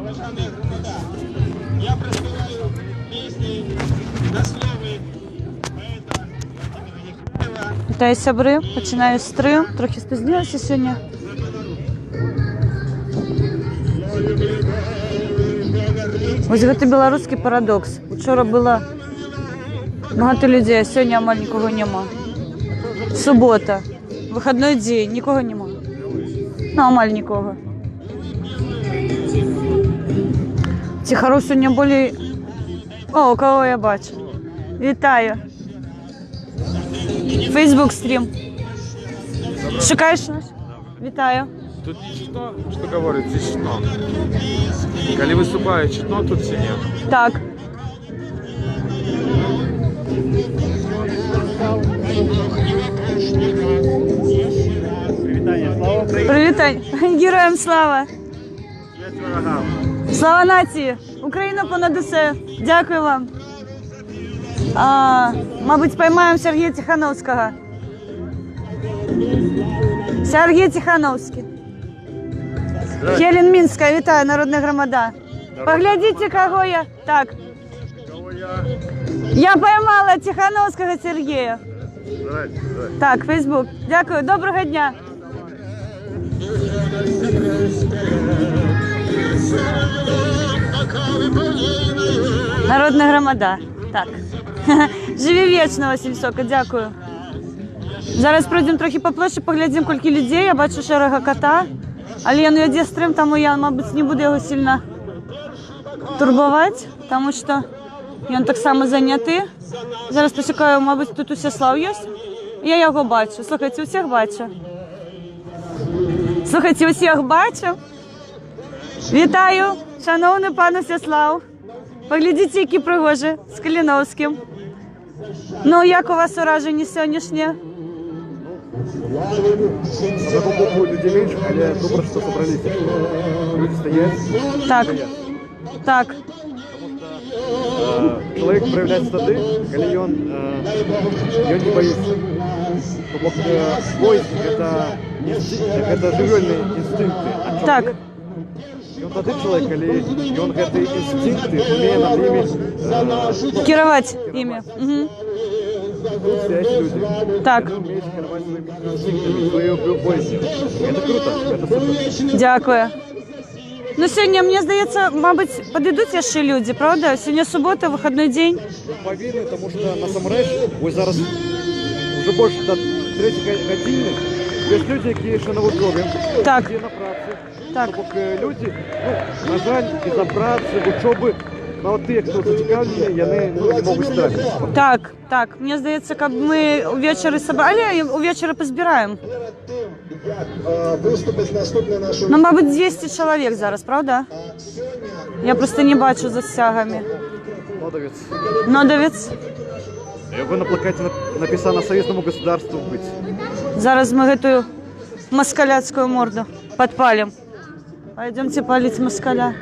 Я проспеваю песни на слове поэта Владимира Ефремова. Вітаю, сябри, починаю стрим. Трохи спізнилася сьогодні. Ось це білоруський парадокс. Вчора було багато людей, а сьогодні майже нікого нема. Субота, вихідний день, нікого нема. Ну, майже нікого. Тихору сьогодні були... О, кого я бачу. Вітаю. Фейсбук стрім. Шукаєш нас? Вітаю. Тут чутно, что говорится, чутно. Коли выступаю, чутно тут все нет. Так. Привітання. Героям слава. Слава нації. Україна понад усе. Дякую вам. Мабуть, поймаємо Сергія Тихановського. Сергій Тихановський. Хелен Мінська, вітаю, Народна громада. Поглядите, кого я... Так. Я поймала Тихановського Сергія. Так, Фейсбук. Дякую, доброго дня. Народна громада. Так. Живі вічно, Василь Сока, дякую. Зараз пройдемо трохи по площі, поглядимо, скільки людей. Я бачу шерого кота. Але я не стрим, тому я, мабуть, не буду його сильно турбувати, тому що він так само зайнятий. Зараз почекаю, мабуть, тут Усяслав є. Я його бачу. Слухайте, усіх бачу. Слухайте, усіх бачу. Вітаю, шановний пан Усяслав. Поглядіть, які пригожі з Каліновським. Ну, як у вас ураження сьогоднішнє? На каком боку людей меньше, але добре, что собрались. Люди стоят. Так. Так. Человек проявляет стады, коли он не боится. Бой это живельные инстинкты. Так. И он тот человек, коли он эти инстинкты умеет над ними Керувати ими. Угу. тут стоять люди. Так. Они умеют керовать своими инстинктами, своей болью. Это круто, это супер. Дякую. Ну, сьогодні, мені здається, мабуть, підійдуть ще люди, правда? Сьогодні субота, вихідний день. Повірю, тому що насамрэч, ось зараз вже більше до 3 години, є люди, які ще на учобі, Так. які на праці. Так. Поки люди, ну, на жаль, із-за праці, учоби, але ті, хто зацікавлені, вони не можуть стати. Так, так. Мені здається, як ми увечері собрали, увечері позбираємо. Ну, мабуть, 200 чоловік зараз, правда? Я просто не бачу за стягами. Нодовець. Нодовець. Його на плакаті написано «Союзному государству бути». Зараз ми эту москаляцкую морду подпалим. Пойдемте палить москаля.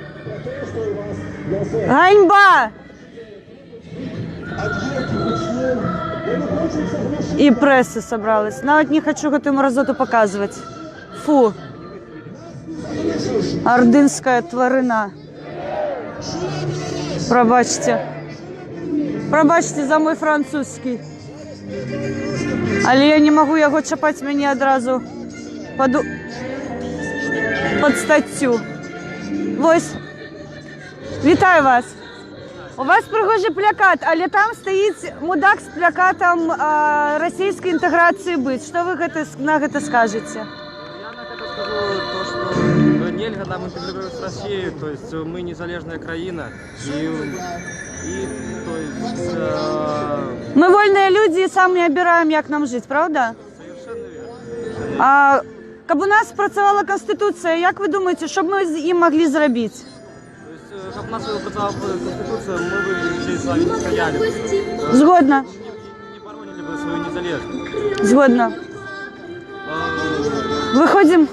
Ганьба! И пресса собралась. Навіть не хочу эту мразоту показывать. Фу. Ордынская тварина. Пробачте. Пробачте за мой французский. Але я не можу його чапати мені одразу під статтю. Ось. Вітаю вас. У вас пригожий плакат, але там стоїть мудак з плакатом російської інтеграції бит. Що ви на це скажете? Я на это скажу то, что нельзя нам интегрировать с Россией, то есть мы незалежная краина, и то есть... Ми вольні люди і самі обираємо, як нам жити, правда? Совершенно верно. Каб у нас працювала Конституція, як ви думаєте, що б ми їм могли зробити? То есть, чтобы у нас працювала Конституция, мы бы здесь с вами не стояли. Згодна. Не боронили бы свою незалежность. Згодна. Виходимо.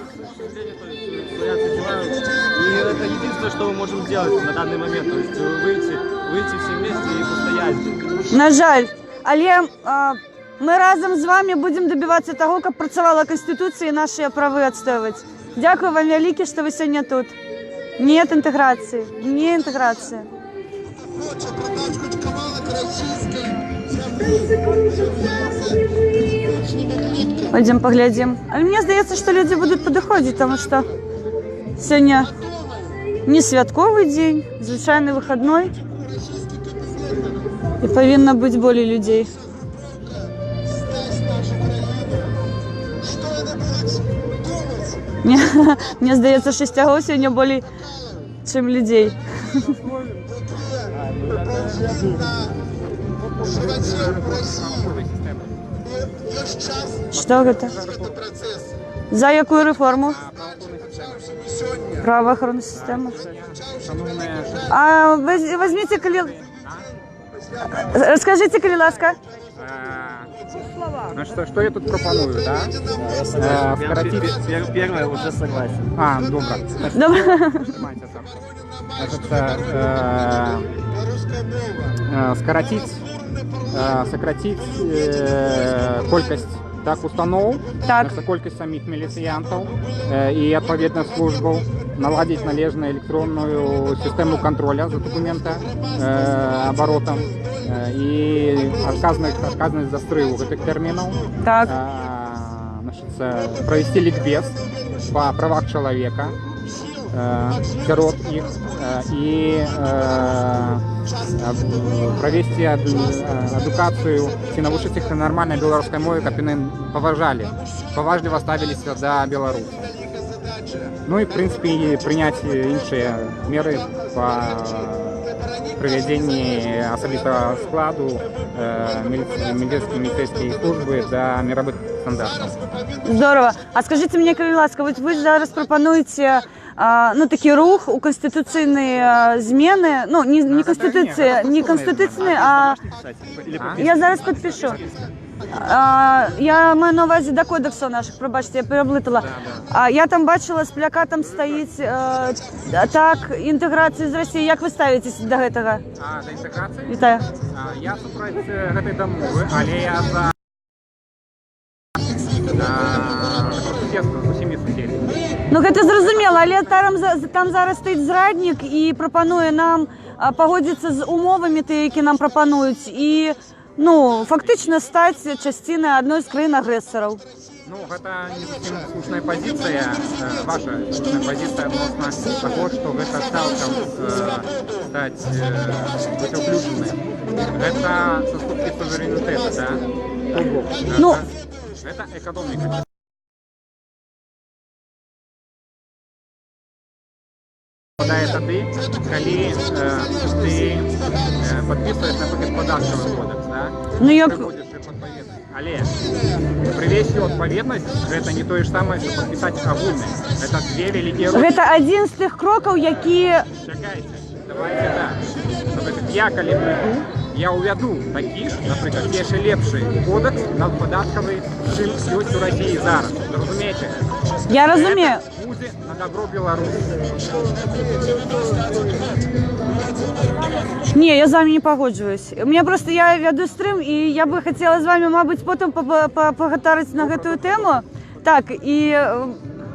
И это единственное, что мы можем сделать на данный момент. То есть выйти все вместе и постоять. На жаль, але ми разом з вами будемо добиватися того, щоб працювала Конституція і наші права відстоювати. Дякую вам велике, що ви сьогодні тут. Нет интеграции. Не интеграция. Хоче продати хоч кавалок російської землі, з'являється клітка. Пойдем поглядим. Але мені здається, що люди будуть підходити, тому що сьогодні не святковий день, звичайний вихідний. І повинно бути більше людей. Стась нашу країну. Що вони будуть думати? Мне здається, що стягов сьогодні більше, ніж людей. Животів в Росії. І є час Що це? на процес. За яку реформу? Сьогодні Правоохоронна система. А возьмите, розкажіть, коли ласка. Значит, что я тут пропоную, да? Скоротить... Первое уже согласен. Добро. Добре. Понимаете, так. Значит, руська мова. сократить колькость так установ, Так. колькость самих милициянтов и отповедных служб, наладить належную электронную систему контроля за документооборотом и отказность застрылу этих терминов. Так. Значит, провести ликбез по правах человека, сирот их, и провести адукацию ці навчитися їх нормальной белорусской мове, как они поважливо ставились до Беларуси. Ну и, в принципе, и принять іншие меры по приведению особистого складу міліцейської служби до мирових стандартів. Здорово. А скажіть мені, коли ласка, ви ж зараз пропонуєте ну, такий рух у конституційні зміни, ну, не конституційні, а я зараз підпишу. Я маю на увазі до кодексу наших, пробачте, я переплутала. Я там бачила, з плакатом стоїть так, інтеграція з Росією. Як ви ставитесь до цього? До інтеграції? Вітаю. Я супротив цієї домови, але я за з усіма сусідами. Ну, це зрозуміло, але там зараз стоїть зрадник і пропонує нам погодитися з умовами, які нам пропонують, і ну, фактично стати частиною одної з країн-агресорів. Ну, это не совсем слушная позиция, ваша слушная позиция относно того, что это целиком быть уключенным. Это заступки суверенитета, да? Ну, это экономика. Попадає тоді, коли ти підписуєш, наприклад, податковий кодекс, да? Ну, як... Але привести відповідність – це не те ж саме, що підписати огульне. Це дві великі речі. Це один з тих кроків, які... Чекайте, давайте так. Наприклад, я коли прийду, я уведу такі ж, наприклад, є ще ліпший кодекс надподатковий, чим є у Росії зараз. Розумієте? Я розумію. Це буде на добро Білорусі. Ні, я з вами не погоджуюсь. Мені просто, я веду стрім, і я би хотіла з вами, мабуть, потім поговорити на цю тему. Так, і...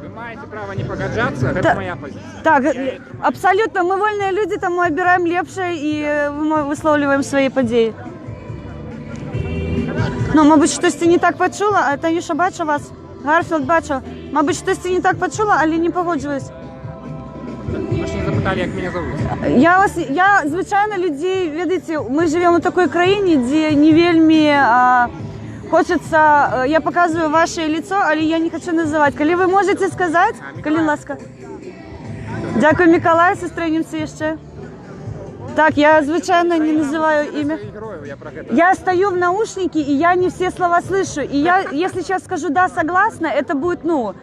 Ви маєте право не погоджатися, це моя позиція. Так, абсолютно, ми вольні люди, там ми обираємо ліпше і висловлюємо свої події. Ну, мабуть, щось не так почула, а Танюша, бачу вас, Гарфілд бачу. Мабуть, щось не так почула, але не погоджуюсь. Ви ж не запитали, як мене зовуть. Я звичайно, людей, видите, ми живемо у такій країні, де не вельми хочеться, я показую ваше лицо, але я не хочу називати. Коли ви можете сказати, коли ласка. Дякую, Миколай, зустрінемося ще. Так, я звичайно не называю имя. Я стою в наушнике, и я не все слова слышу. И я, если сейчас скажу «да, согласна», это будет, ну,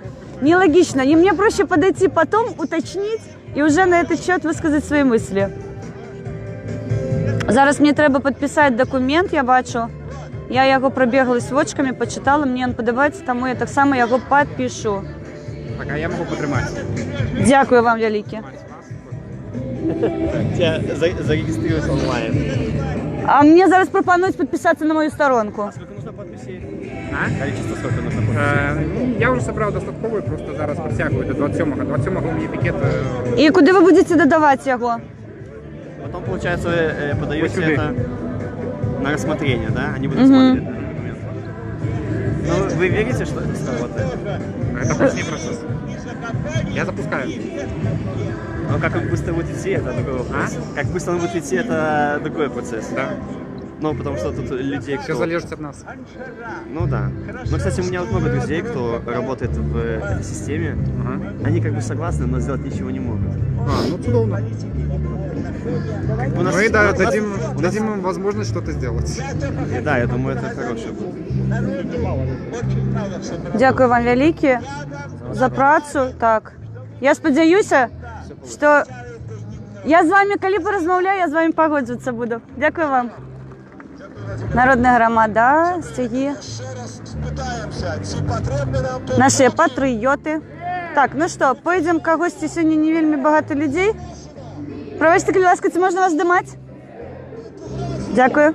нелогично. И мне проще подойти потом, уточнить, и уже на этот счет высказать свои мысли. Зараз мені треба підписати документ, я бачу. Я його пробіглась вочками, почитала, мені він подобається, тому я так само його підпишу. Так, а я можу потримати. Дякую вам, велике. Я зарегистрируюсь онлайн. А мені зараз пропонують підписатися на мою сторонку. Количество сколько нужно подписей? Ну, я вже собрав достатково, просто зараз притягую до 27-го. 27-го мені пікет. І куди ви будете додавати його? Потом, получается, вы подаете сюда. это на рассмотрение, да? Они будут смотреть этот документ. Ну, вы верите, что это сработает? Это прочный процесс. Я запускаю. Ну, как он быстро будет идти, это другой вопрос. Как быстро он будет идти, это другой процесс. Да. Ну, потому что тут людей, Все кто... залежит от нас. Ну да. Ну, кстати, у меня вот много друзей, кто работает в этой системе. Ага. Они как бы согласны, но сделать ничего не могут. Ну чудовно. У нас- Мы у нас- дадим им возможность что-то сделать. Да, я думаю, это хорошее будет. Дякую вам велике за працю. Так. Я сподіваюся, що я з вами, коли порозмовляю, я з вами погоджуватися буду. Дякую вам. Народна громада, стяги. Наші патріоти. Так, ну що, поїдемо к гості. Сьогодні не вельми багато людей. Пробачте, будь ласка, це можна вас здимати? Дякую.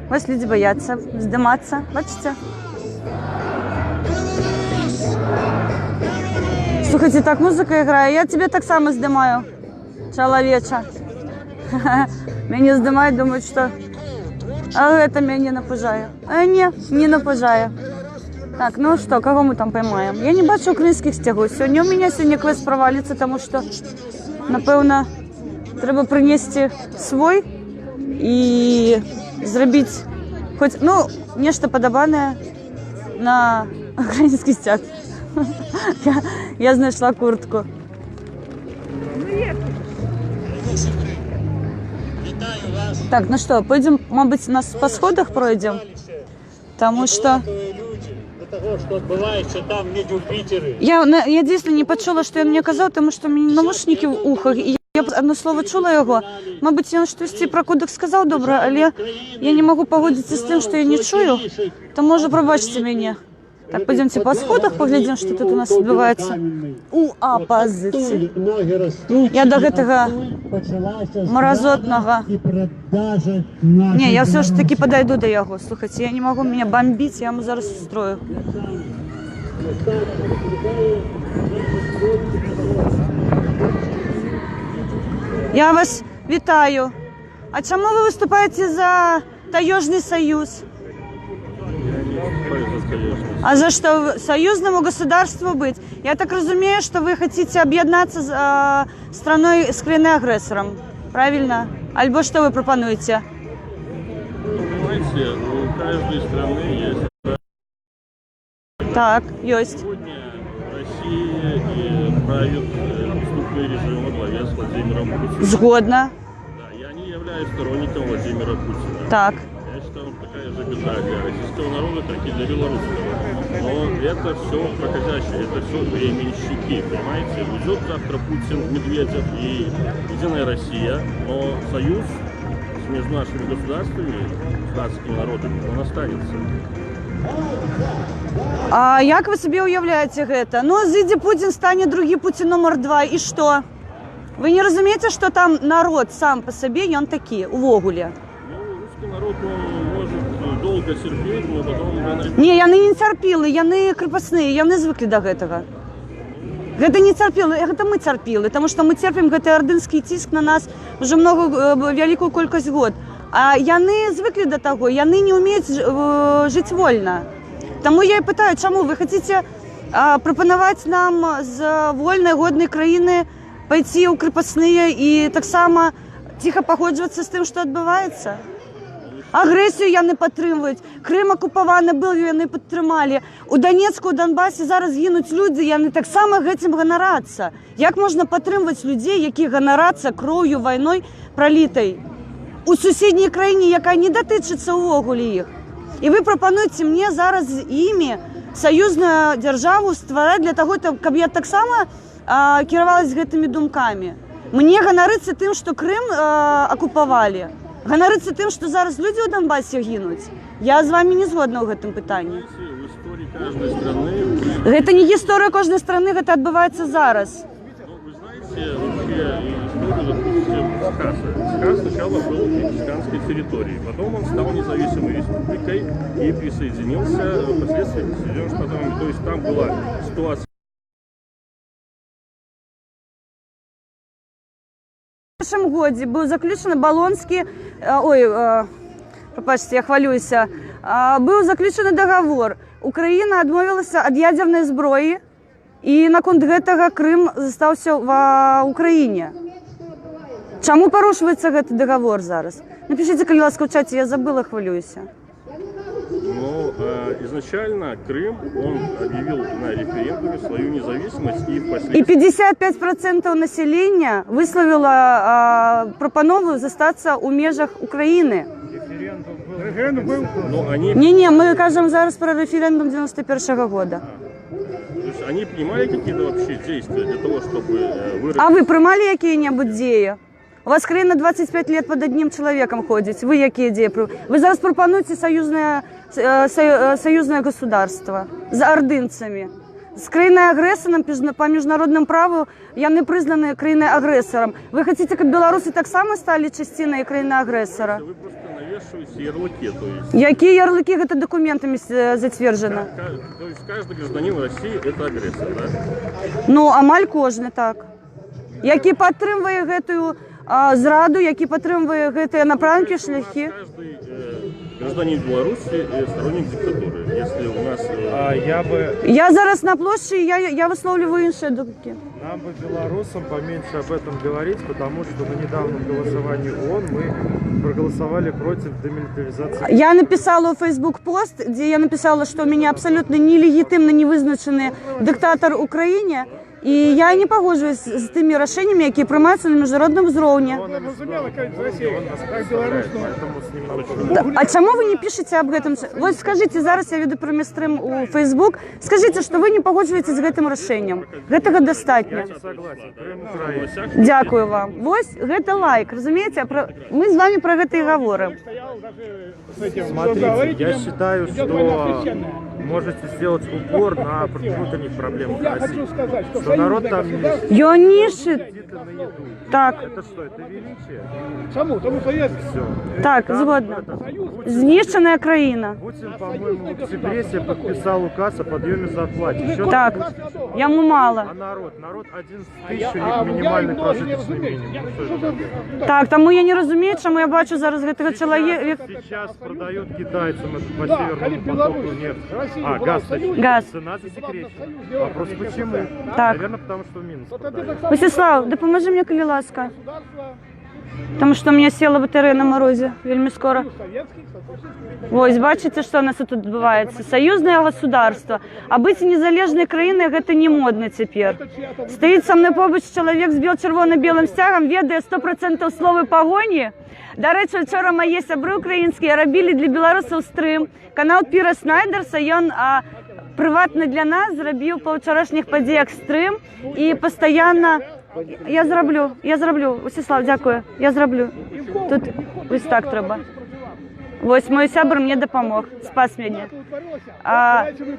Ось люди бояться здиматися. Бачите? Слухайте, так музика грає. Я тебе так само здимаю, чоловіча. Меня здимають, думають, що а это меня не напужає. А ні, не напужає. Так, ну що, кого ми там поймаємо? Я не бачу українських стягів. Сьогодні у мене квест провалиться, тому що, напевно, треба принести свой і зробити хоч, ну, нечто подобане на український стяг. Я знайшла куртку. Так, ну що, пойдемо, мабуть, нас по сходах пройдемо, тому що... Того, що відбувається там, не Юпітери. Я дійсно не почула, що він мені казав, тому що у мене наушники в ухах, і я одне слово чула його. Мабуть, він щось про кодекс сказав добре, але я не можу погодитися з тим, що я не чую, то може пробачте мене. Так, пойдемте по сходах, поглядим, що тут у нас відбувається. У опозиції. Я до гэтага мразотного. Не, я все ж таки подойду до його. Слухайте, я не могу меня бомбить, я ему зараз устрою. Я вас вітаю. А чому ви виступаєте за Таежный союз? А за что союзному государству быть? Я так разумею, что вы хотите объединяться с страной с краиной-агрессором. Правильно? Альбо что вы пропонуете? Понимаете, у каждой страны есть. Так, есть. Сегодня в России правит преступный режим во главе с Владимиром Путиным. Сгодно. Да, я не являюсь сторонником Владимира Путина. Так. Я считаю, он такая же беда для российского народа, как и для белорусского. Но это все проходящее, это все временщики, понимаете? Уйдет завтра Путин, Медведев и Единая Россия, но союз между нашими государствами, государственными народами, он останется. А як ви собі уявляєте гэта? Ну, зійде Путін, стане другий Путін номер 2, і що? Ви не розумієте, що там народ сам по собі, він такий, увогуле? Ну, русский народ, он может долго терпеть, но потом... Ні, яны не цярпілы, яны крепостныя, яны звыклі да гэтага. Гэта не цярпілы, гэта мы цярпілы, таму што мы церпім гэты ардынскі ціск на нас уже вялікую колькасць год. А яны звыклі да таго, яны не ўмеюць жыць вольна. Таму я і пытаю, чаму вы хацеце прапанаваць нам з вольнай годнай краіны пайти ў крепостныя і таксама ціха паходжвацца з тым, што адбываецца? Агрэсію яны падтрымваюць, Крым акупаваны быў, яны падтрымалі. У Донецку, у Донбасе зараз гінуць людзі, яны таксама гэтым ганарацца. Як можна падтрымваць людзей, які ганарацца кроўю, вайной пралітай у суседняй краіне, якая не датычыцца ўвогуле іх? І вы прапануеце мне зараз з імі саюзную дзяржаву ствараць для таго, каб я таксама кіравалась гэтымі думкамі. Мне ганарыцца тым, што Крым акупавалі. Ганарыцца тым, што зараз людзі ў Донбасе гінуць. Я з вами не згодна ў гэтым пытанні. Гэта не гісторыя кожнай страны, гэта адбываецца зараз. Ну, вы знаете, вообще историю, допустим, Хаса. Хас сначала был мексиканской территорией, потом он стал независимой республикой и присоединился впоследствии к Соединенным Штатам Америки. То есть там была ситуация. В нашем году был заключен Болонский, пробачте, я хвалюся, был заключен договор. Украина отмовилась от ядерной зброї, і наконт гэтага Крым застаўся в Украине. Чаму парушваецца гэты договор зараз? Напишите, калі ласка, в чате, я забыла, хвалююся. Но изначально Крым, он объявил на референдуме свою независимость и впоследствии... И 55% населения высловило пропанову застаться у межах Украины. Но они... Не, мы кажем зараз про референдум 91-го года. То есть они принимали какие-то вообще действия для того, чтобы выразить... А вы приймали какие-нибудь дії? У вас країна 25 лет под одним человеком ходить. Вы какие идеи? Вы зараз пропонуете союзное государство с ордынцами. С краиной-агрессором по международному праву я не признана краиной-агрессором. Вы хотите, как белорусы так само стали частиной краины-агрессора? Вы просто навешиваете ярлыки, то есть... Какие ярлыки это документами затверджено? То есть каждый гражданин России это агрессор, да? Ну, амаль кожны так. Які підтримує гэтую зраду, які підтримує гэтыя напрамкі, шляхи. Каждый гражданин Беларуси сторонник диктатуры. Если у нас... Я зараз на площади, я висловлюю інші думки. Нам бы, белорусам, поменьше об этом говорить, потому что на недавнем голосовании ООН мы проголосовали против демилитаризации. Я написала у Facebook пост, где я написала, что у меня абсолютно нелегитимно невизначений диктатор в Україні. І я не погоджуюсь з тими рішеннями, які приймаються на міжнародному рівні. А чому ви не пишете об этом? Вот скажите, зараз я веду прямий-стрим у Facebook, скажите, що ви не погоджуєтесь з гэтым рішенням. Гэтага достатньо. Дякую вам. Ось, гэта лайк, розумієте? Ми з вами про гэта і говоримо. Смотрите, я считаю, что можете сделать упор на внутренних проблемах России. Что народ там не Йонішит. Так. Это что, это величие? Чому? Тому що є... Все. Так, згодна. Знищена країна. Путин, по-моему, в октябре себе подписал указ о подъеме зарплаты. Еще Так, йому мало. А народ? Народ 11 тысяч минимальный прожиточный минимум. Что это такое? Так, тому я не розумію, чому я бачу зараз гэтага чоловіка. Сейчас продают китайцам по северному потоку нефть. Газ. Газ. Цена засекречена. Вопрос почему? Так. Наверное, потому что в Минск продают. Васислав, допоможи мені, коли ласка. Тому що у мене сіла батарея на морозі, вельми скоро. Ось, бачите, що у нас тут відбувається? Союзне государство. А бути незалежною країною – це не модно тепер. Стоїть со мною побач чоловік з червоно-білим стягом, ведає 100% слов і погоні. До речі, вчора мої сябри українські робили для білорусів стрим. Канал Піра Снайдерса, він приватно для нас зробив по вчорашніх подіях стрим і постійно... Я зроблю. Васислав, дякую. Я зроблю. Тут ось так треба. Ось мій сябр мені допомог, спас мене.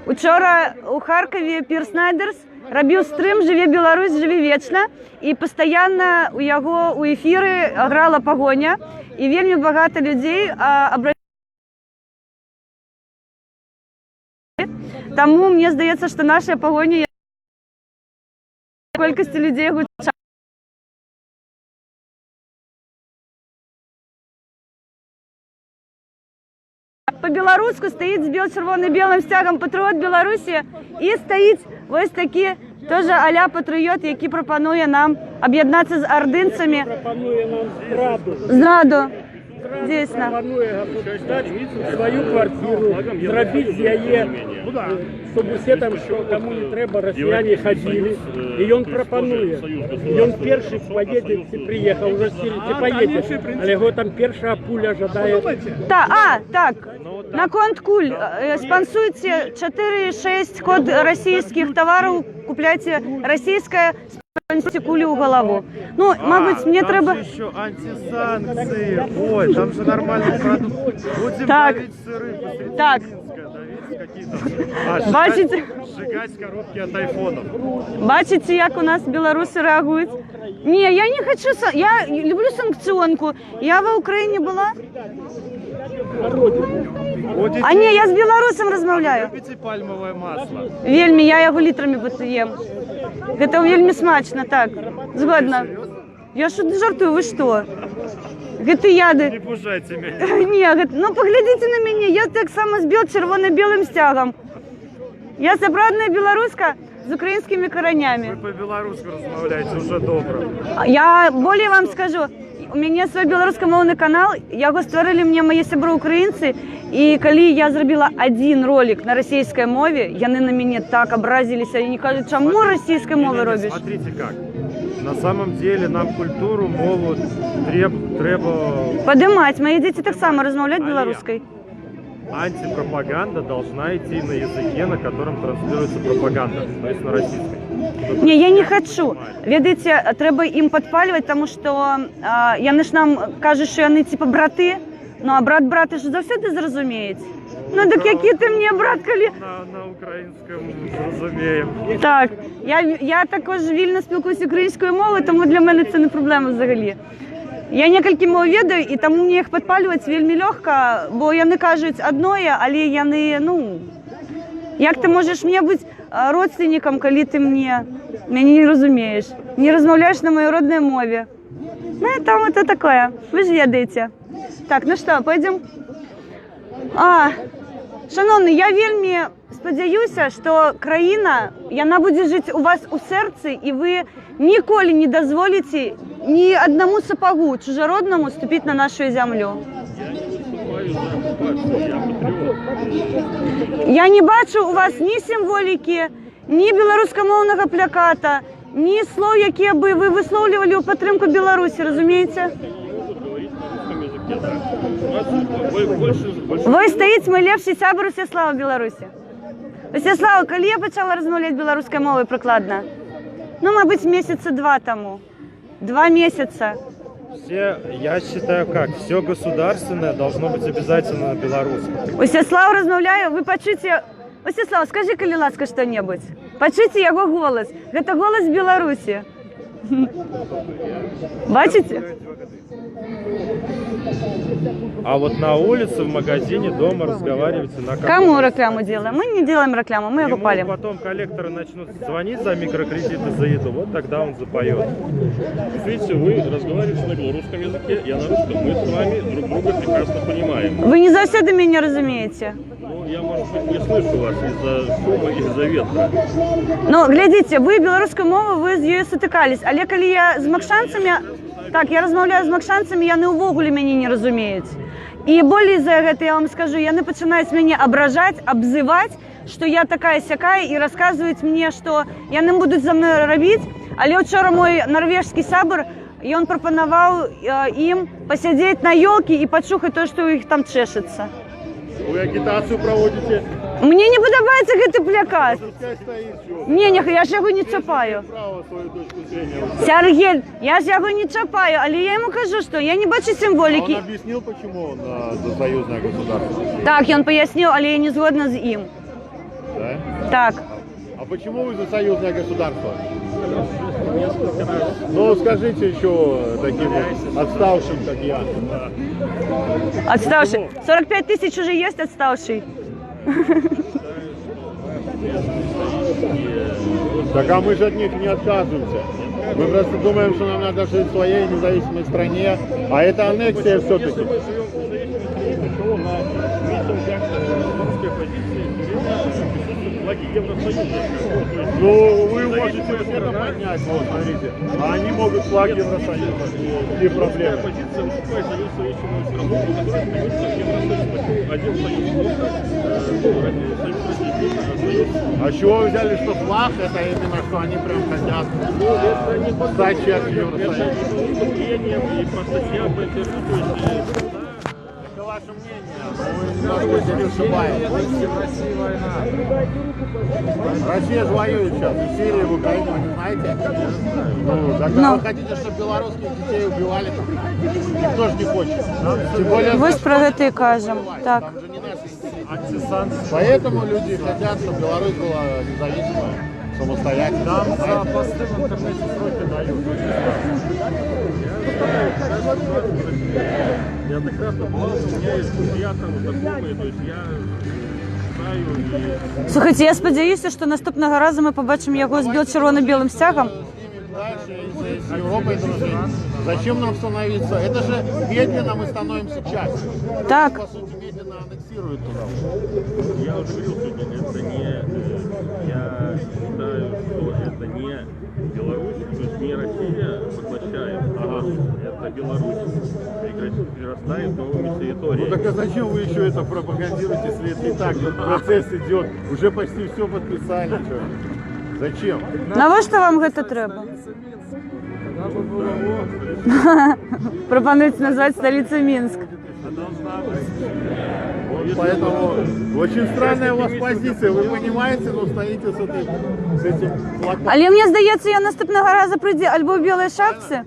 Вчора у Харкові Пір Снайдерс робив стрим «Живе Білорусь, живе вічно». І постійно у його у ефірі грала погоня. І вельми багато людей обращалися. Тому мені здається, що наша погоня є кількості людей гучать. По-белоруску стоїть з червоно-білим стягом патріот Білорусі і стоїть ось такі теж а-ля патріот, який пропонує нам об'єднатися з ординцями. Пропонує нам зраду. Зраду. Дійсно. Пропонує здати свою квартиру, зробити з її, щоб усі там, що кому не треба, росіяни ходили. І він пропонує. Він перший поїде, приїхав, вже поїде, але його там перша пуля жадає. Так, на конт куль. Спонсуйте 4-6 код российских товаров, купляйте российское, спонсуйте кулі у голову. Ну, мабуть, мені треба... Там же еще антисанкции. Ой, там же нормальный продукт. Будем Так. давить сыры посреди Так. Минска, давить Бачите? Сжигать коробки от айфонов. Бачите, як у нас білоруси реагують? Ні, я не хочу, я люблю санкціонку. Я в Україні була. А ні, я з білорусом розмовляю. Любите пальмовое масло? Вельмі, я його літрами їм. Це вельмі смачно, так. Згодна. Я що жартую, ви що? Це яди. Не пужайте меня. Ні, ну поглядіть на мене, я так само з червоно-білим стягом. Я справжня білоруска з українськими коренями. Вы по-белорусски размовляете, уже добро. Я более вам скажу, у мене свій білоруськомовний канал, його створили мені мої сябри українці, і коли я зробила один ролик на російській мові, вони на мене так образилися і кажуть, чому російською мовою робиш? Смотрите как. На самом деле нам культуру, мову треба... Подимать, мої діти так само розмовляють білоруською. Антипропаганда должна идти на языке, на котором транслируется пропаганда, то есть на российском. Ні, я не хочу. Видите, треба їм підпалювати, тому що вони ж нам кажуть, що вони типу брати, ну а брат ж завжди зрозуміють. Ну так який ти мені брат, коли... На українському зрозуміємо. Так, я також вільно спілкуюся українською мовою, тому для мене це не проблема взагалі. Я кілька мов ведаю, і тому мені їх підпалювати вельми легко, бо вони кажуть одне, але вони, ну... Як ти можеш мені бути родственником, коли ти мене не розумієш, не розмовляєш на моїй родній мові? Ну, там це таке, ви ж ведаєте. Так, ну що, пойдемо? Шановні, я вельми сподіваюся, що країна, вона буде жити у вас у серці, і ви ніколи не дозволите ні одному сапогу чужородному ступити на нашу землю. Я не бачу у вас ні символіки, ні білоруськомовного плаката, ні слов, які би ви висловлювали у підтримку Білорусі, розумієте? Ви стоїть, мій лепший сябр Всеслава в Білорусі. Всеслава, коли я почала розмовляти білоруською мовою прикладно? Ну, мабуть, місяці 2 тому. 2 місяці. Я считаю как, все государственное должно быть обязательно на белорусском. Всеслав розмовляє, ви почуєте... Всеслав, скажи, коли ласка, що-небудь. Почуйте його голос. Це голос Білорусі. Бачите? А вот на улице, в магазине, дома разговаривайте на каком? Кому рекламу делаем? Мы не делаем рекламу, мы его Ему палим. потом коллекторы начнут звонить за микрокредиты, за еду, вот тогда он запоет. Видите, вы разговариваете на белорусском языке, я на русском. Мы с вами друг друга прекрасно понимаем. Вы не завсёды меня разумеете. Ну, я, может быть, не слышу вас из-за шума, из-за ветра. Ну, глядите, ви білоруською мовою, ви з нею сутикались. Але коли я з макшанцями, так, я розмовляю з макшанцями, вони увогуле мене не розуміють. І більше за це я вам скажу, вони починають мене ображати, обзивати, що я така-сяка, і розказують мені, що вони будуть за мною робити. Але вчора мій норвежський сябр, і він пропонував їм посидіти на елці і почухати те, що у них там чешеться. Вы агитацию проводите? Мені не подобається цей плакат. Ні, я ж його не чіпаю. Право свою точку зрения. Сергій, я ж його не чіпаю, але я йому кажу, що я не бачу символіки. Он объяснил, почему он за союзное государство? Так, він пояснив, але я не згодна з ним. Да? Так. А почему вы за союзное государство? Ну, скажите еще таким вот отставшим, как я. Отставший. 45 тысяч уже есть отставший. Так а мы же от них не отказываемся. Мы просто думаем, что нам надо жить в своей независимой стране, а это аннексия все-таки. Ну, вы можете все это поднять, вот, смотрите. А они могут флаг Евросоюза. И проблемы. А с чего вы взяли, что флаг, это именно, что они прям хотят стать частью Евросоюза? Это ваше мнение, вы немножко ошибаетесь. Россия же воюет сейчас, в Сирии, в Украине, вы не знаете? Ну, тогда вы хотите, чтобы белорусских детей убивали? Никто же не хочет. Тем более, Ви ж про це і кажемо. Так. там же не наши. Поэтому люди хотят, чтобы Беларусь была независимой, самостоятельной. Нам за посты в интернете сроки дают. Неоднократно бывал, у меня есть друзья там, знакомые, то есть я знаю и... Слухайте, я сподіваюся, що наступного разу ми побачимо його з червоно-білим стягом. Дальше с Европой дружить. Зачем нам становиться? Это же медленно мы становимся частью. Так. По сути, медленно аннексируют туда. Я уже говорил сегодня, это не... Я считаю, что это не Беларусь, то есть не Россия поглощает Беларусь, это Беларусь перерастает новыми территориями. Ну так а зачем вы еще это пропагандируете, если это и так процесс идет? Уже почти все подписали. Что? Зачем? Навіщо вам це треба? Пропонують назвати столицю Мінськ. Поэтому очень странная у вас позиция. Вы понимаете, но стоите с этим плакатом. Але мені здається, я наступного разу прийду альбо в білій шапці.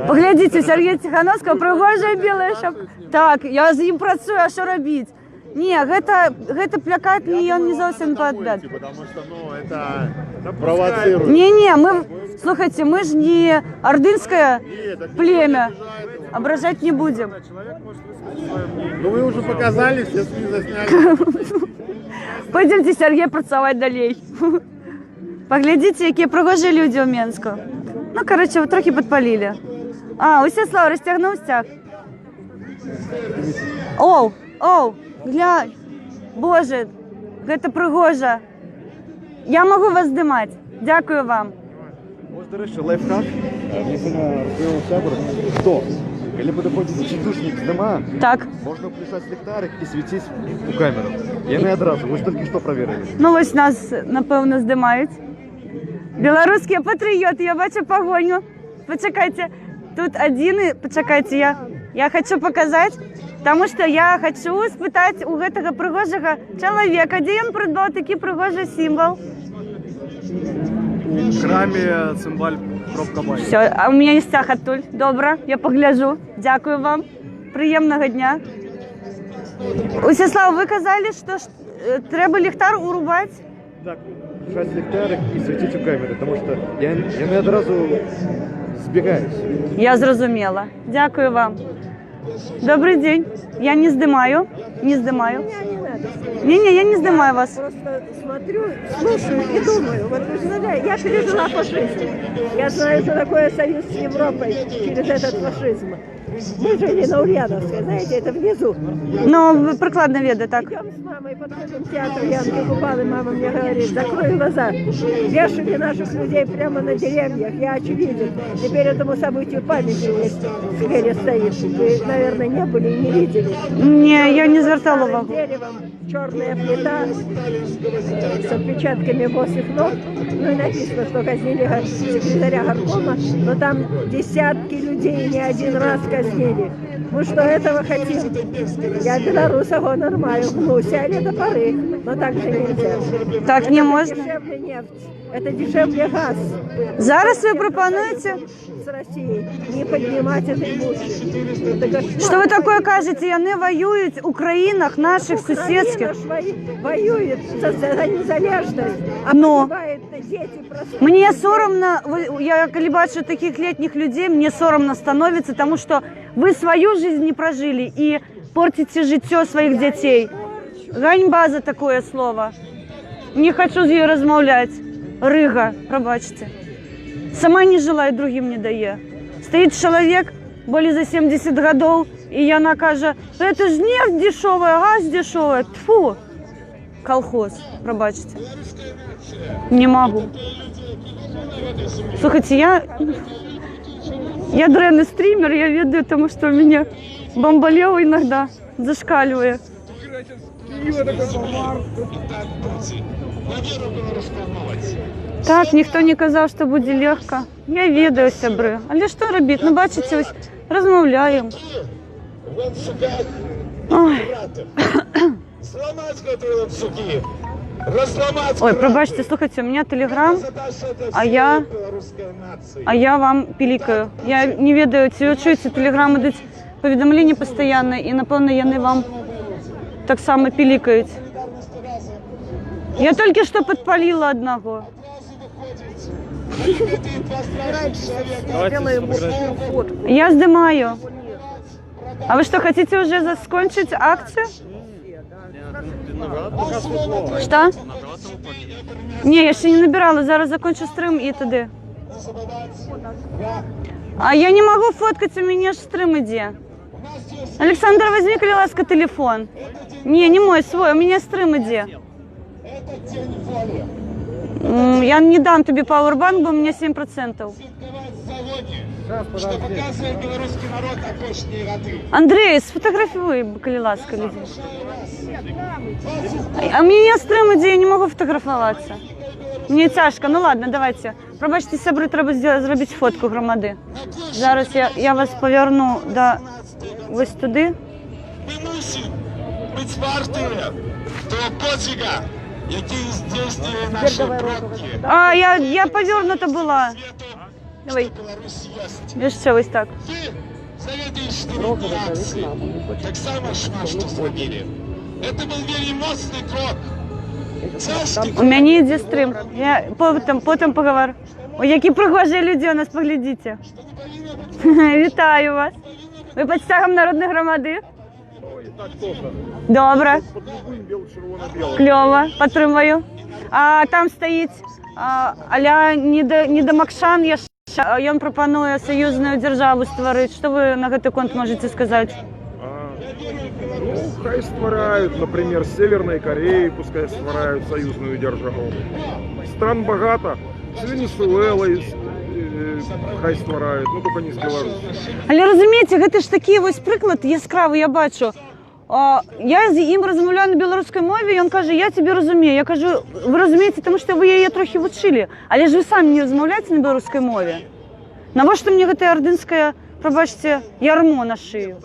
Поглядіть, у Сергія Тихановського пригожа біла шапка. Так, я з ним працюю, а що робити? Ні, гэта плакат мне не зовсім подбят. Потому что, ну, это провоцирует. Не, слушайте, мы же не ордынское племя. Ображать не будем. Ну вы уже показали, все СМИ засняли. Пойдемте, Сергей, працаваць далей. Поглядите, які пригожі люди у Менску. Ну, короче, вы трохи подпалили. Усяслав розтягнув стяг. Оу, глянь. Боже, гэта пригожа. Я можу вас здимати. Дякую вам. Ось, до речі, лайфхак. Мені сьогодні розповів Сябр, що коли буде ходити чистушник з дома, Так. можна включати ліхтарик і світити у камеру. Я не одразу, ви ж тільки що перевірили. Ну, ось нас, напевно, здимають. Білоруський патріот, я бачу погоню. Почекайте, тут один, почекайте, я хочу показати, тому що я хочу спитати у гэтага пригожого чоловіка, де він придбав такий пригожий символ. В храмі цимбаль пробка бай. Все, а у мене є стяг оттуль. Добре, я погляжу. Дякую вам. Приємного дня. Усяслав, ви казали, що треба ліхтар урубати? Так, включати ліхтарик і світити у камеру, тому що я не одразу збігаюсь. Я зрозуміла. Дякую вам. Добрий день. Я не здимаю. Не, я не снимаю вас. Просто смотрю, слушаю и думаю, вот вы знаете, я пережила фашизм. Я знаю, что такое союз с Европой через этот фашизм. Мы жили на Ульяновской, знаете, это внизу. Ну, прикладно веду, так. Идем с мамой, подходим к театру Янки Купалы, мама мне говорит, закрой глаза. Вешали наших людей прямо на деревьях, я очевиден. Теперь этому событию памятник есть, в сквере стоит. Вы, наверное, не были и не видели. Не, я не звертала увагу. Деревом, черная плита с отпечатками босых ног. Ну и написано, что казнили секретаря горкома, но там десятки людей не один раз казнили. Мы что, этого хотим? Я белоруса гонор маю, сяли до поры, но так же нельзя. Так не можно. Это дешевле нефть, это дешевле газ. Зараз вы пропонуете? С Россией не поднимать этой бучи. Это кошмар. Что вы такое кажете? Они воюют в Украинах наших Украина соседских. ж воюет за незалежность, а Но погибают дети простые. мне соромно, я коли бачу таких летних людей, мне соромно становится, потому что вы свою жизнь не прожили и портите життя своих детей. Ганьба за такое слово. Не хочу з нею розмовляти. Рига, пробачте. Сама не жила і другим не дає. Стоїть чоловік, более за 70 годов, і вона каже, це ж нефть дешевая, газ дешевый. Тьфу. Колхоз, пробачте. Не могу. Слухайте, я древний стример, я ведаю, тому що у мене бомболево иногда зашкаливает. Так, ніхто не казав, що буде легко. Я ведаю, сябри. Але що робити? Ну, бачите, ось розмовляємо. Ой. Ой, пробачте, слухайте, у меня телеграм, а я вам пиликаю. Я не ведаю, ці чуються телеграм ідуть повідомлення постійно, і, напевно, вони вам так само пиликают. Я только что подпалила одного. Я сдымаю. А вы что, хотите уже закончить акцию? Что? Не, я ще не набирала, зараз закончу стрим і туди. А я не могу фоткать, у меня ж стрим иди. Александр, возьми, коли ласка, телефон. Не мой, свой, у меня стрим иди. Я не дам тебе пауэрбанк, бо у меня 7%. Андрей, сфотографируй, коли ласка, людей. А у меня стрим иди, я не могу фотографоваться. Мне тяжко, ну ладно, давайте. Пробачте, сябри, треба зробити фотку громади. Зараз я вас поверну ось туди. Ми мусимо бути вартими того подвига, який здійснює наші предки. А, я повернута була. Давай. Видиш, все, ось так. Ви завідуєте нації, так само шмашно зробили. Це був вельми моцний крок. У мене йде стрим. Я потім поговорю. Ой, які пригожі люди у нас, поглядіть. Вітаю вас. Ви під стягом народної громади? Добре. Кльово, підтримую. А там стоїть а-ля Недомакшан, і він пропонує союзну державу створити. Що ви на цей конт можете сказати? Ну, хай створяют, например, с Северной Кореей, пускай створяют союзную державу. Стран богато, с Венесуэлой хай створяют, ну только не с Беларусью. Але розумієте, це ж такий ось приклад яскравий, я бачу. Я з ним розмовляю на білоруській мові, і він каже, я тебе розумію. Я кажу, ви розумієте, тому що ви її трохи вчили. Але ж ви самі не розмовляєте на білоруській мові. Навіщо мені це ординське, пробачте, ярмо на шию?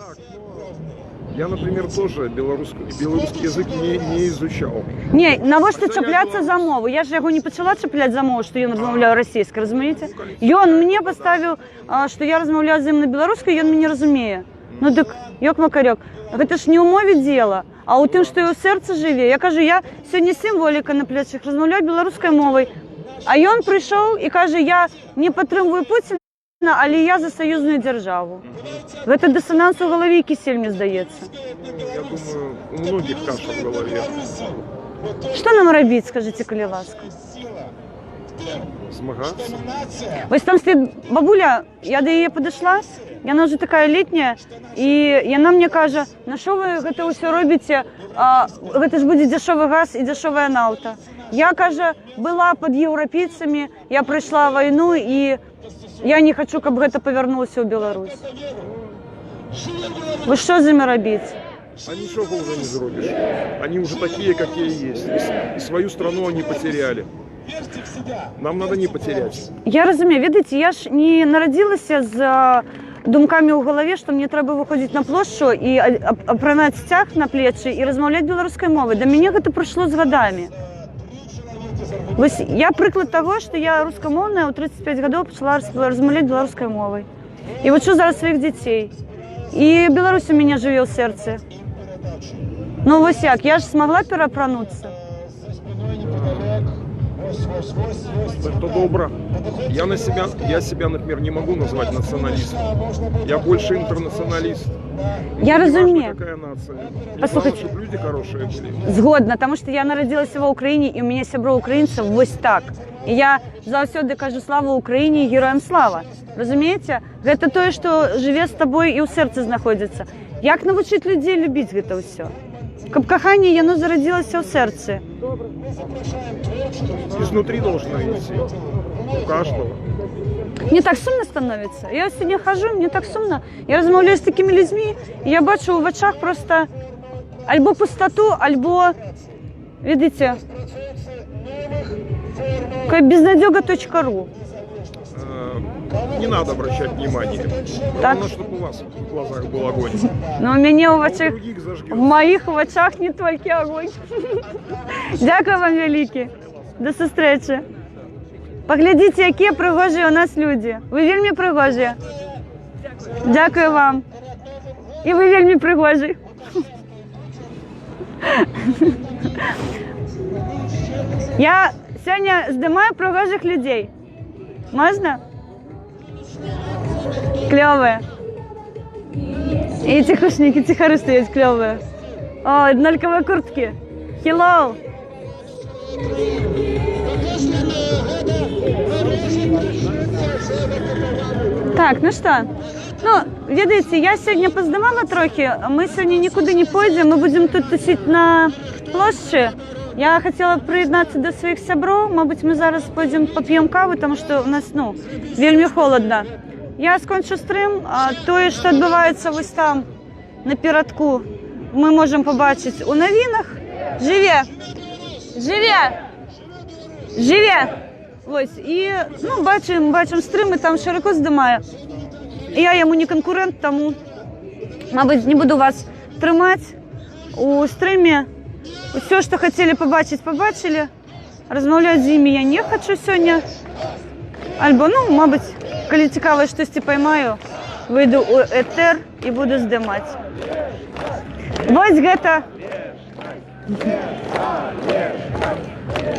Я, например, тоже белорусский язык не изучал. Ні, навіщо чіплятися за мову? Я ж його не почала чіпляти за мову, що я розмовляю російською, розумієте? І він мені поставив, що я розмовляю з ним на білоруській, і він мене розуміє. Ну так, як-макарек. Це ж не у мові діло, а у тим, що його серце живе. Я кажу, я сьогодні символіка на плечах, розмовляю білоруською мовою. А він прийшов і каже, я не підтримую Путіна, але я за союзну державу. Це дисонанс у голові і кисель, мені здається. Я думаю, у многих каша в голове. Що нам робити, скажіть, коли ласка? Змагатися. Ось там стоїть бабуля, я до її підійшла, вона вже така літня, і вона мені каже, на що ви це все робите, це ж буде дешевий газ і дешеве нафта. Я, каже, була під європейцями, я пройшла війну, і я не хочу, щоб це повернулося у Білорусь. Ви що з ними робите? А ничего уже не зробишь. Они уже такие, какие есть. И свою страну они потеряли. Нам надо не потерять. Я розумію, видите, я ж не народилася з думками у голові, що мені треба виходити на площу і опранати стяг на плечі і розмовляти білоруською мовою. До мене це пройшло з годами. Ось я приклад того, що я рускомовна, у 35 років почала розмовляти білоруською мовою. І вчу зараз своїх дітей. І Білорусь у мене живе в серці. Ну ось як, я ж змогла переопранутися. Это добро. Я себя, например, не могу назвать националистом. Я больше интернационалист. Я разумею. Какая нация. Послушайте. Главное, чтобы люди хорошие были. Згодна, тому що я народилася в Україні, і у мене сябро українців ось так. І я завжди кажу слава Україні, героям слава. Розумієте? Це те, що живе з тобою і у серці знаходиться. Як навчити людей любити це все? Каб кохання, воно зародилося у серці. Изнутри должно идти. У каждого. Мне так сумно становится. Я сьогодні хожу, мне так сумно. Я розмовляю з такими людьми, і я бачу в очах просто альбо пустоту, альбо, видите, безнадега.ру. Не надо обращать внимание. Главное, чтобы у вас в глазах был огонь. Но у меня в очах, Других зажгет. в моих в очах не тільки огонь. Дякую вам велике. До зустрічі. Поглядіть, які пригожі у нас люди. Ви вельми пригожі. Дякую вам. І ви вельми пригожі. Я сёння здымаю прыгожых людзей. Можна? Клёвые. И эти хушники тихоры стоят клёвые. О, однольковые куртки. Hello. Так, ну что? Ну, ведаеце, я сёння паздымала трохи. Мы сёння нікуды не пойдзем, мы будем тут тусить на плошчы. Я хотела приєднатися до своїх сяброў. Мабуть, ми зараз пойдем поп'ємо каву, тому що у нас, ну, вельми холодно. Я скончу стрим, а тое, що відбувається ось там, на передку, ми можемо побачити у новинах. Живе! Живе! Живе! Ось, і, ну, бачимо стрим, і там широко здимає. І я йому не конкурент, тому, мабуть, не буду вас тримати у стрімі. Все, что хотели побачить, побачили. Размаўляць з імі я не хочу сёння. Альбо, ну, мабуть, калі цікавае штосьці поймаю, выйду у этер і буду здымаць. Вось гэта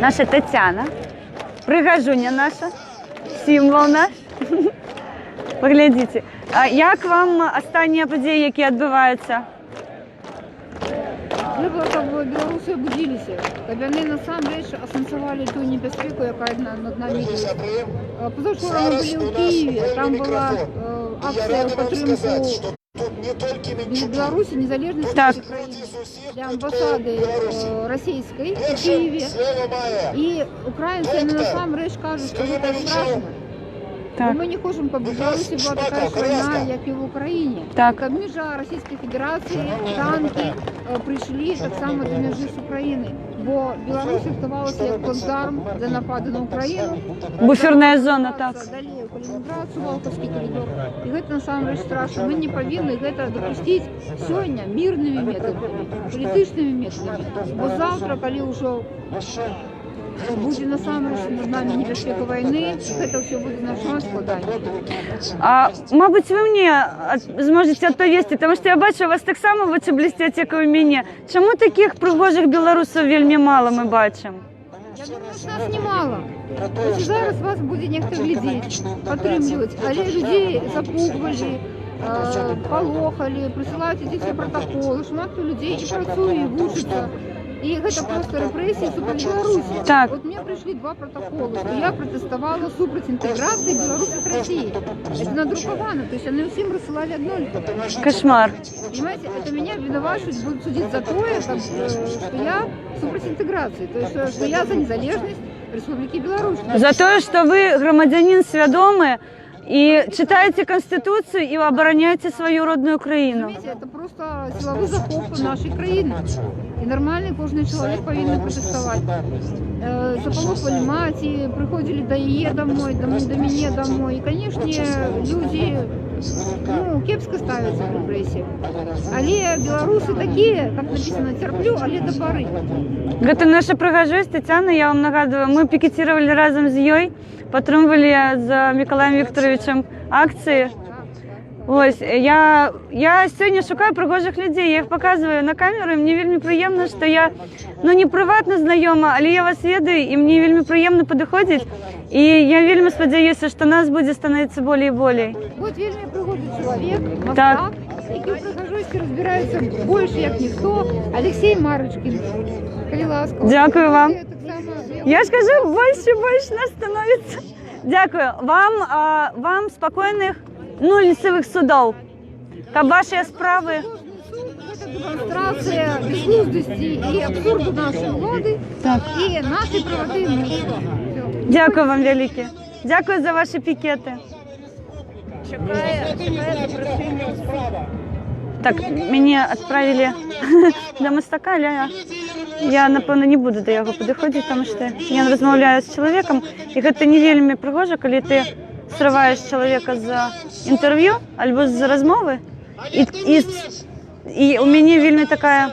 наша Тетяна, прыгажуня наша, сімвол наш. Паглядзіце. А як вам астаннія падзеі, якія адбываюцца? Мы как бы белорусы обудились, когда они на самом деле осенсовали ту небезпеку, яка над нами є. Позавчора ми були у Києві, там була акція у підтримку Беларуси, незалежности нашей Украины, для амбассады российской в Киеве. И украинцы они на самом деле кажут, что это страшно. Так. Ми не хочемо, щоб в Білорусі була така ж війна, як і в Україні. Так. До межа Російської Федерації танки прийшли так само до межі з України. Бо Білорусь ставалася як плацдарм для нападу на Україну. Буферная зона, так. Далі Калінінград, Сувалковський коридор. І це на самом деле страшно. Ми не повинні це допустити сьогодні мирними методами, політичними методами. Бо завтра, коли вже буде на самом деле над нами небезпека війни, це все буде на нашому складанні. А, мабуть, ви мені зможете відповісти, тому що я бачу, у вас так само очі блістять, як і у мене. Чому таких пригожих білорусів вельми мало ми бачимо? Я думаю, що нас немало. Ось зараз вас буде ніхто глядіти, підтримувати, але людей запугували, полохали, присилають ці всі протоколи, що багато людей і працює, і вчиться. И это просто репрессии супротив Беларуси. Так. Вот мне пришли 2 протокола, что я протестовала супротив интеграции Беларуси с Россией. Это надруковано, то есть они всем рассылали одно. Кошмар. Понимаете, это меня виновашивать будут судить за то, что я супротив интеграции, то есть что я за незалежность Республики Беларусь. За то, что вы громадянин свідомий и читаете Конституцию и обороняете свою родную Украину. Понимаете, это просто силовой захоп нашей краины. И нормальный кожный человек повинен протестовать. Заполохали мати, приходили до ее домой, до меня домой. И, конечно, люди, ну, кепсько ставятся в репрессиях. Але белорусы такие, как написано, терплю, але до поры. Гэта наша прыгажосць, Тетяна, я вам нагадываю, мы пикетировали разом з ёй, падтрымлівалі за Миколаем Викторовичем акції. Ось, я сьогодні шукаю пригожих людей, я їх показую на камеру, і мені вельми приємно, що я, ну, не приватно знайома, але я вас ведаю, і мені вельми приємно підходить, і я вельми сподіваюся, що нас буде становитися більше і більше. От вельми пригожий чоловік, мастак, який в пригожості розбирається більше, як ніхто, Олексій Марочкин. Коли ласка. Дякую вам. Я ж кажу, більше нас становиться. Дякую. Вам спокійних, ну, лісових судов. Каб ваші справи. Це демонстрація безглуздості і абсурду нашої влади і нашої правоти. Дякую вам велике. Дякую за ваші пікети. Так, мене відправили до мостака, але я, напевно, не буду до його підходити, тому що я розмовляю з чоловіком, і це не вельми пригоже, коли ти срываешь человека за интервью або за розмови, і у мене вельми така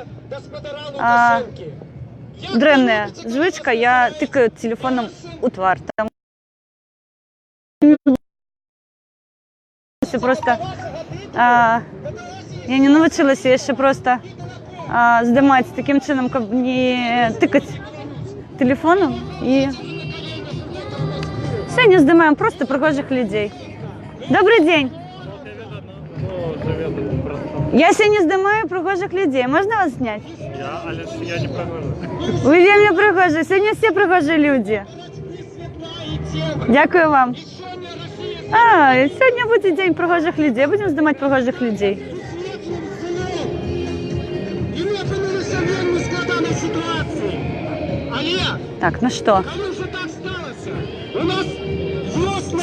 древная звичка, я тикаю телефоном у твар. Просто я не навчилася, я ще просто здымаць таким чином, каб не тыкать телефоном. И сегодня здымаем просто прохожих людей. Добрый день. Я сегодня здымаю прохожих людей. Можно вас снять? Я не прохожий. Вы вельмі прохожие. Сегодня все прохожие люди. Дякую вам. Сегодня будет день прохожих людей. Будем здымать прохожих людей. Так, ну что?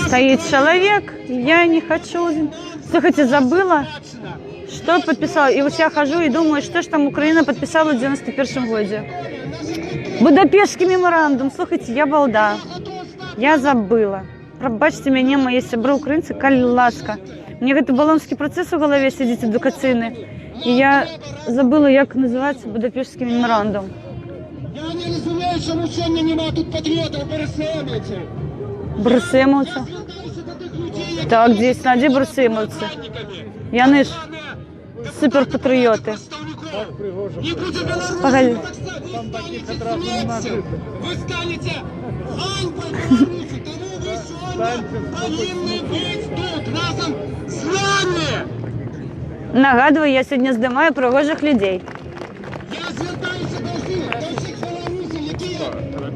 Стоит человек, я не хочу. Слушайте, забыла, что подписала. И вот я хожу и думаю, что ж там Украина подписала в 91 году. Будапештский меморандум. Слушайте, я балда. Я забыла. Пробачьте мяне, мои сябры украинцы, калі ласка. Мне гэты балонскі працэс у галаве сядзіць адукацыйны. І я забыла, як называецца Будапештский меморандум. Я не разумею, чому сьогодні нема тут патріотів, переселенців. Брусимовцы. Так, дійсно, а де брусимовці? Яны ж суперпатріоти. Погоди. Ви станете ганьбою Білорусі, тому ви сьогодні повинні бути тут разом з нами. Нагадую, я сьогодні здимаю прохожих людей. Я звертаюся до всіх білорусів, які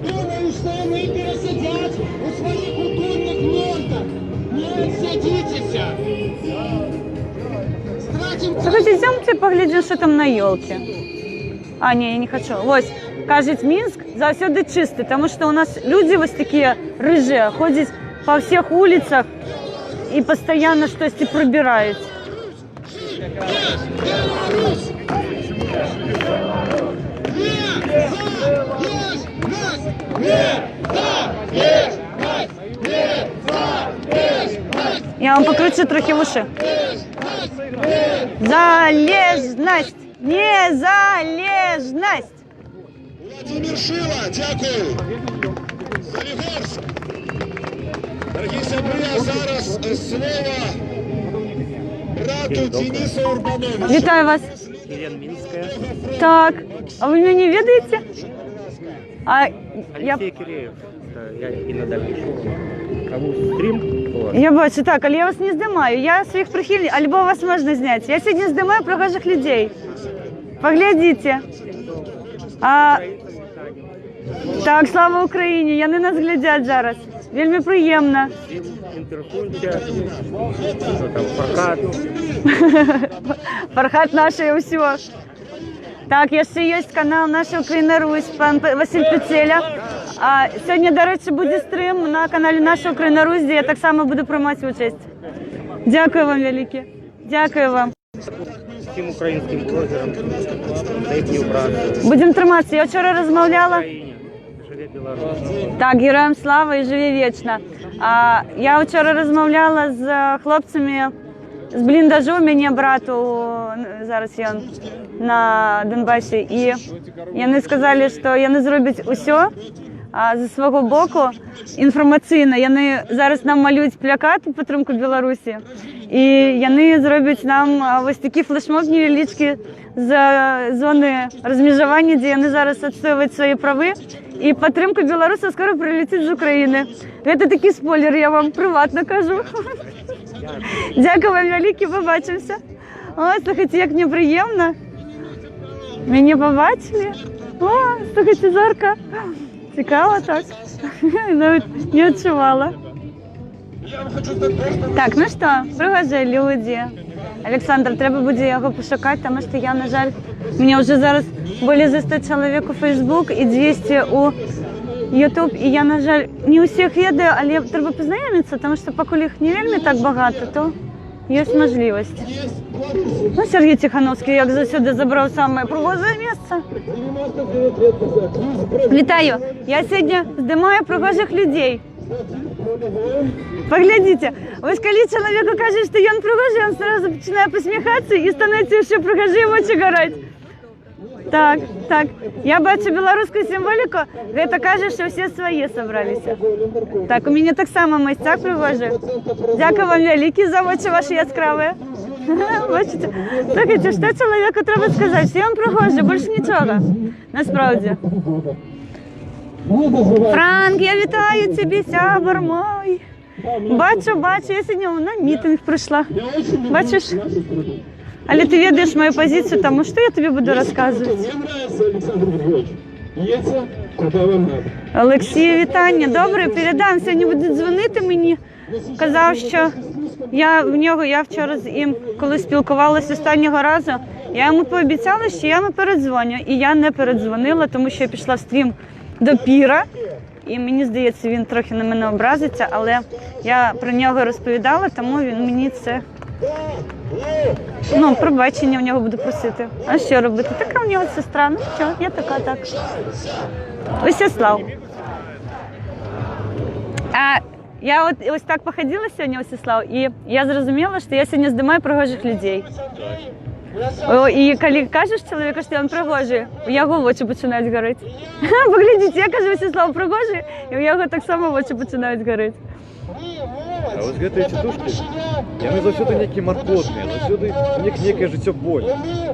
думають, що вони пересидять у своїх культурних нортах. Не садитеся. Слушайте, идемте поглядим, что там на елке. А, не, я не хочу. Ось, кажуть, Минск завсёды чистый, потому что у нас люди вот такие рыжие, ходят по всех улицах и постоянно что-то пробирают. Я вам покручу трохи уши. Залежність! Незалежність! Владимир Шила, дякую. Солігорськ. Дорогі сябри, а зараз слово брату Денису Урбановичу. Вітаю вас. Елена Минская. Так, а вы меня не ведаете? Алексей Киреев. Я иногда пишу. Кому стрим? Вот. Я бачу, так, але я вас не здимаю. Я своих прихильников, альбо вас можно снять. Я сегодня здимаю прохожих людей. Поглядите. Так, слава Україні, яни нас глядять зараз. Вельми приємно. Интерфунтия. Что там, Фархат. Фархат наше все. Так, яшчэ ёсць канал «Наша Украина Русь», пан Василь Пецеля. Сёння, до речі, буде стрим на каналі «Наша Украина Русь», де я так само буду приймати участь. Дякую вам велике. Дякую вам. Всім українським блогерам та їхнім братам. Будемо триматися. Я вчора розмовляла. Живе Білорусь. Так, героям слава і живі вічно. Я вчора розмовляла з хлопцями з бліндажу, мені брату, зараз ён на Донбасі, і вони сказали, що вони зроблять усе зі свого боку інформаційно. Вони зараз нам малюють плакат у підтримку Білорусі, і вони зроблять нам ось такі флешмоб невеличкі з зони розмежування, де вони зараз відстоюють свої права, і підтримка Білорусі скоро прилетить з України. Це такий спойлер, я вам приватно кажу. Дякую вам велике, побачимося. Ой, слухайте, як мені приємно. Мене побачили. О, слухайте, жарко. Цікаво так. Навіть не відчувала. Так, ну що, пригожі люди. Олександр, треба буде його пошукати, тому що я, на жаль, мені вже зараз більше 100 чоловік у Facebook і 200 у YouTube, і я, на жаль, не усіх ведаю, але треба познайомитися, тому що поки їх не вельми так багато, то є можливість. Ну, Сергій Тихановський, як завжди, забрав саме пригоже місце. Вітаю! Я сьогодні здимаю пригожих людей. Поглядите, ось коли чоловіку кажуть, що він пригожий, він одразу починає посміхатися і становиться ще пригожим очі горять. Так, так. Я бачу білоруську символіку, це каже, що всі свої зібралися. Так, у мене так само місця пригожі. Дякую вам велике за очі ваші яскраві. Бачите? Слухайте, що чоловіку треба сказати? Всі вам пригожі, більше нічого. Насправді. Франк, я вітаю тебе, сябр мой. Бачу, я сьогодні на мітинг прийшла. Бачиш? Але ти ведаєш мою позицію, тому що я тобі буду розказувати. Олексію, вітання. Добре, передам. Сьогодні будуть дзвонити мені. Казав, що я вчора з ним, коли спілкувалася останнього разу, я йому пообіцяла, що я йому передзвоню. І я не передзвонила, тому що я пішла в стрім до Піра. І мені здається, він трохи на мене образиться, але я про нього розповідала, тому він мені це... пробачення в нього буду просити. А що робити? Така в нього сестра. Ну що, я така так. Усяслав. Я ось так походила сьогодні, Усяслав, і я зрозуміла, що я сьогодні здимаю пригожих людей. І коли кажеш чоловіку, що він пригожий, у його очі починають горіти. Поглядіть, я кажу, Усяслав пригожий, і у його так само очі починають горіти. А ось гэтыя цітушкі, яны заўсёды нейкія маркотныя, заўсёды у них некая жыццё-боль.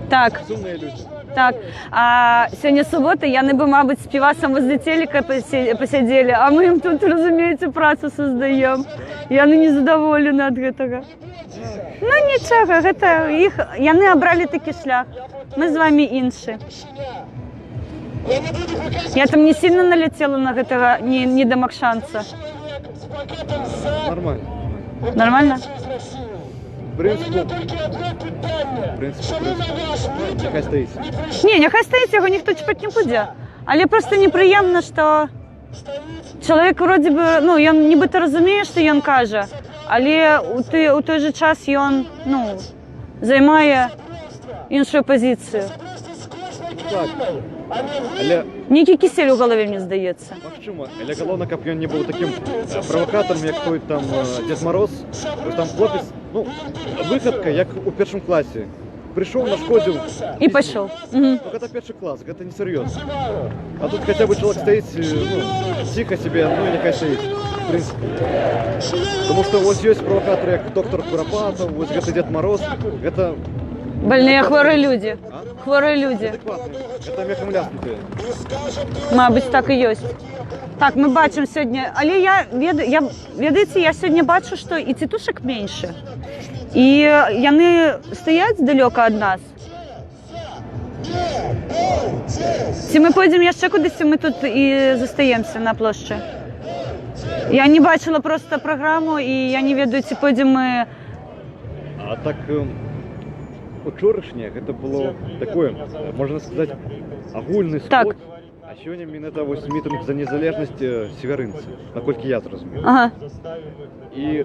Так. Сумныя людзі. Так, а сьогодні субота, яны бы, мабуть, з півасом возле телека посидели, а ми їм тут, розумієте, працю создаємо. Яны не задоволені від гэтага. Ну нічого, гэта яны обрали такий шлях. Ми з вами інші. Я там не сильно налетела на гэтага недомакшанца. Нормально. Нормально? В принципі, нехай стоїть. Ні, нехай стоїть, його ніхто чіпати не буде. Але просто неприємно, що чоловік вроді би, він нібито розуміє, що він каже, але у той же час він, займає іншу позицію. Так. Але... Некий кисель у голові, мені здається. Магчыма, але галоўна, каб ён не быў таким правокатором, як той там Дед Мороз. Ось там хлопец, выхадка, як у першым класе. Пришел, нашкодил. И пошел. Ну, это первый класс, это не серьезно. А тут хотя бы человек стоит, тихо себе, и нехай стоит, в принципе. Потому что вот есть провокаторы, как доктор Куропатов, вот это Дед Мороз, это... Больные, хворые люди. Хворые люди. Адекватные. Это мехом ляснутые. Мабуть, так і є. Так, ми бачимо сьогодні, але я сьогодні бачу, що і тітушек менше. І вони стоять далеко від нас. Чи ми підемо ще кудись, ми тут і зостаємося на площі? Я не бачила просто програму, і я не ведаю, чи підемо ми... А так... Учорашняе гэта было такое, можна сказаць, агульны сход. Так. А сёння менавіта вось мітынг за незалежнасць северынцы, наколькі я зразумеў. Ага. І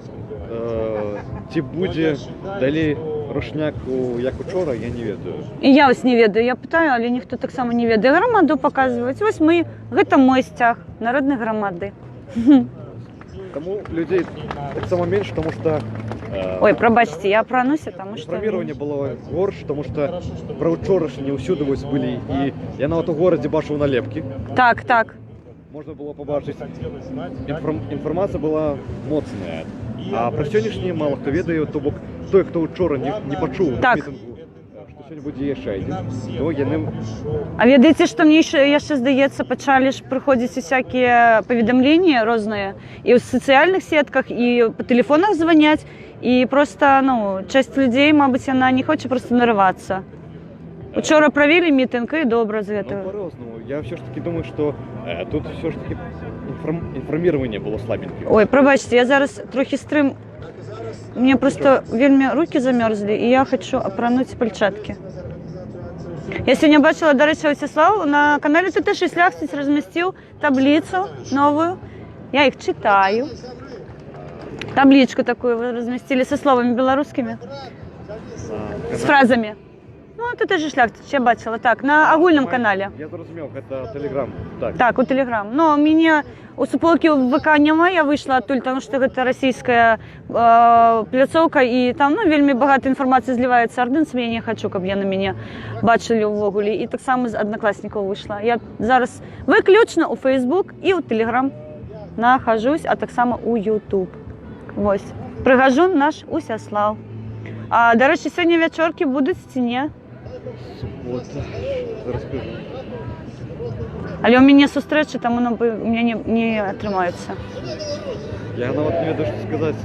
ці будзе далей рушняк, як учора, я не ведаю. І я ось не ведаю, я питаю, але ніхто так само не ведае. Грамаду паказваюць. Вось мы, гэта мой сцяг народнай грамады. Таму людзей таксама менш, тому што ой, пробачьте, я пронуся, тому что... Информирование было горш, потому что про учорашні усюди ось были, и я нават у городе бачив налепки. Так, так. Можно было побачить. Информация была моцная. А про сённяшні мало хто ведае, то бок той, хто учора не почув на мітингу, що сьогодні буде яшчэ один, то яны... А ведаеце, што мне яшчэ здаецца, пачалі ж прыходзіць усякія паведамленні розныя, і ў сацыяльных сетках, і па тэлефонах званяць, і просто, часть людзей, мабыць, яна не хоча просто нарывацца. Учора правілі мітынг, і добра з гэтага. По-рознаму. Я все ж таки думаю, что тут все ж таки информирование было слабенькое. Ой, пробачьте, я зараз трохи стрим. Мне просто вельмі руки замерзли, і я хочу апрануть пальчатки. Я сьогодні бачила, до речі, Усяслав на каналі «Тут і Шляхтич» розмістив таблицю новую. Я их читаю. Табличку такую вы разместили со словами белорусскими, с фразами. Ну, это тоже Шляхтич, я бачила. Так, на агульном канале. Я зрозумів, это Телеграм. Так, у Телеграм. Но мне у суполки в ВК няма, я вышла оттуль, потому что это российская пляцовка, и там, вельмі багато інформації зливається ординцями, я не хочу, щоб я на мене бачили увогуле. І так само з одноклассников вийшла. Я зараз виключно у Facebook і у Телеграм нахожусь, а так само у YouTube. Ось. Пригажун наш Усяслав. А, до речі, сьогодні вечірки будуть в ціні. Вот, расскажу. Але у мене зустрічі, там воно у мене не тримається. Я вот не веду, что сказать.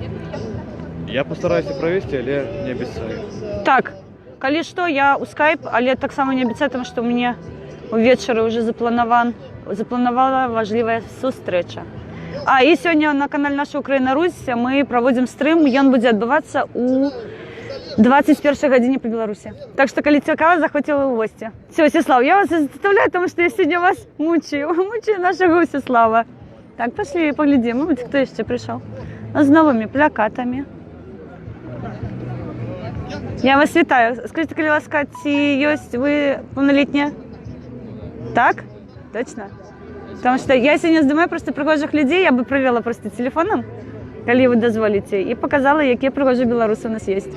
Я постараюсь провести, але не обещаю. Так, коли що, я у скайп, але так само не обіцяю, тому що у мене увечері вже запланована важлива зустріча. А, і сьогодні на каналі «Наша Україна Русь» ми проводимо стрім, і він буде відбуватися у 21 годині по Білорусі. Так що, коли цікаво, заходьте в гості. Все, Всеслав, я вас заставляю, тому що я сьогодні вас мучаю нашого Всеслава. Так, пошли поглядимо, мабуть, хто ще прийшов. З новими плакатами. Я вас вітаю. Скажіть, коли ласка, чи є ви повнолітні? Так? Точно? Потому что я сегодня снимаю просто пригожих людей, я бы провела просто телефоном, коли вы дозволите, и показала, какие пригожие белорусы у нас есть.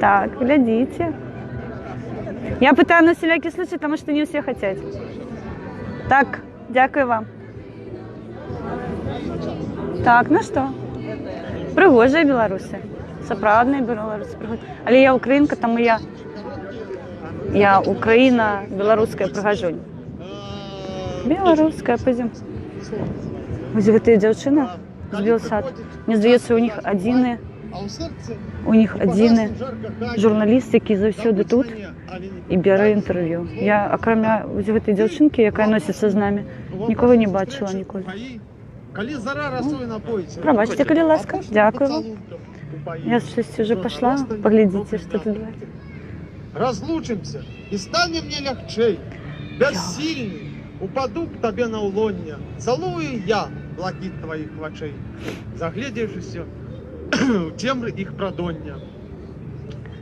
Так, глядите. Я пытаю на всякий случай, потому что не все хотят. Так, дякую вам. Так, ну что? Пригожие белорусы. Сапраўдные белорусы. Але я украинка, тому я Украина, белорусская пригожунь. Белорусская, пойдем. Ось гэтая дзяўчына з Белсад. Мне здаецца, у них адзіны журналіст, які заўсёды тут і бярэ інтэрв'ю. Я, акрамя вось гэтай дзяўчынкі, якая носіцца з намі, нікога не бачыла ніколі. Прабачце, калі ласка. Дякую вам. Я щось уже пошла. Поглядзіце, што тут бывае. Разлучимся, и станем мне легчей. Бессильный, упаду к тебе на улонья. Целую я блакит твоих очей. Заглядевшись в темры их продонья.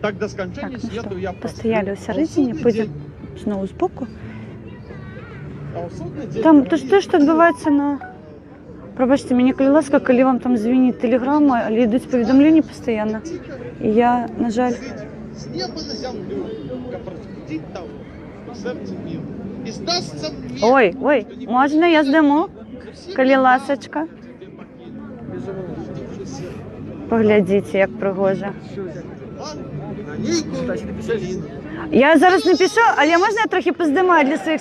Так до скончания Так, ну свету что, я постояли у сярэдзіне, пойдем зноў збоку. А ў судны дзень Там то што адбываецца на... Пробачьте, мне, коли ласка, коли вам там звенит телеграмма, але идут поведомления постоянно. И я, на жаль... с неба на землю, как разбудить того, что сердце мило. И сдастся мне... Ой, можна я здиму? Коли ласочка. Поглядіть, як пригоже. Я зараз не пишу, але можна я трохи поздимаю для своїх